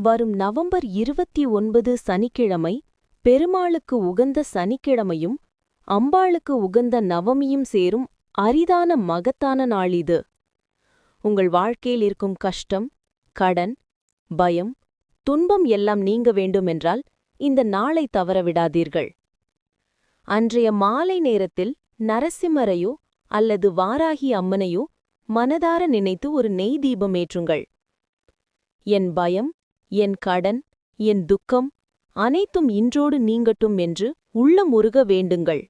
வரும் நவம்பர் 29 சனிக்கிழமை பெருமாளுக்கு உகந்த சனிக்கிழமையும் அம்பாளுக்கு உகந்த நவமியும் சேரும் அரிதான மகத்தான நாள் இது. உங்கள் வாழ்க்கையில் இருக்கும் கஷ்டம், கடன், பயம், துன்பம் எல்லாம் நீங்க வேண்டுமென்றால் இந்த நாளை தவறவிடாதீர்கள். அன்றைய மாலை நேரத்தில் நரசிம்மரையோ அல்லது வாராகி அம்மனையோ மனதார நினைத்து ஒரு நெய் தீபம் ஏற்றுங்கள். என் பயம், என் கடன், என் துக்கம் அனைத்தும் இன்றோடு நீங்கட்டும் என்று உள்ளம் உருக வேண்டுங்கள்.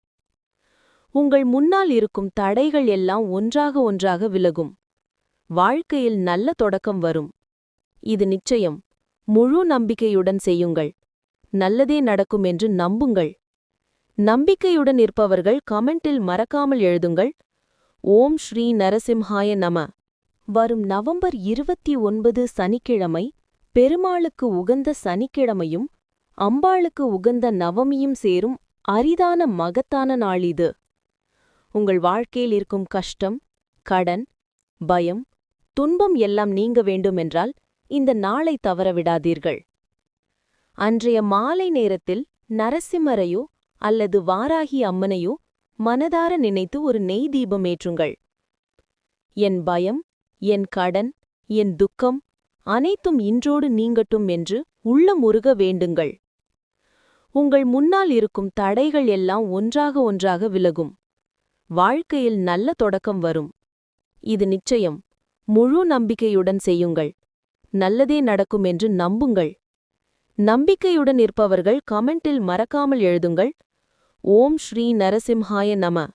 உங்கள் முன்னால் இருக்கும் தடைகள் எல்லாம் ஒன்றாக விலகும். வாழ்க்கையில் நல்ல தொடக்கம் வரும். இது நிச்சயம். முழு நம்பிக்கையுடன் செய்யுங்கள். நல்லதே நடக்கும் என்று நம்புங்கள். நம்பிக்கையுடன் இருப்பவர்கள் கமெண்டில் மறக்காமல் எழுதுங்கள். ஓம் ஸ்ரீ நரசிம்ஹாய நம. வரும் நவம்பர் 29 சனிக்கிழமை பெருமாளுக்கு உகந்த சனிக்கிழமையும் அம்பாளுக்கு உகந்த நவமியும் சேரும் அரிதான மகத்தான நாள் இது. உங்கள் வாழ்க்கையில் இருக்கும் கஷ்டம், கடன், பயம், துன்பம் எல்லாம் நீங்க வேண்டுமென்றால் இந்த நாளை தவறவிடாதீர்கள். அன்றைய மாலை நேரத்தில் நரசிம்மரையோ அல்லது வாராகி அம்மனையோ மனதார நினைத்து ஒரு நெய் தீபம் ஏற்றுங்கள். என் பயம், என் கடன், என் துக்கம் அனைத்தும் இன்றோடு நீங்கட்டும் என்று உள்ளம் உருக வேண்டுங்கள். உங்கள் முன்னால் இருக்கும் தடைகள் எல்லாம் ஒன்றாக விலகும். வாழ்க்கையில் நல்ல தொடக்கம் வரும். இது நிச்சயம். முழு நம்பிக்கையுடன் செய்யுங்கள். நல்லதே நடக்கும் என்று நம்புங்கள். நம்பிக்கையுடன் இருப்பவர்கள் கமெண்டில் மறக்காமல் எழுதுங்கள். ஓம் ஸ்ரீ நரசிம்ஹாய நம.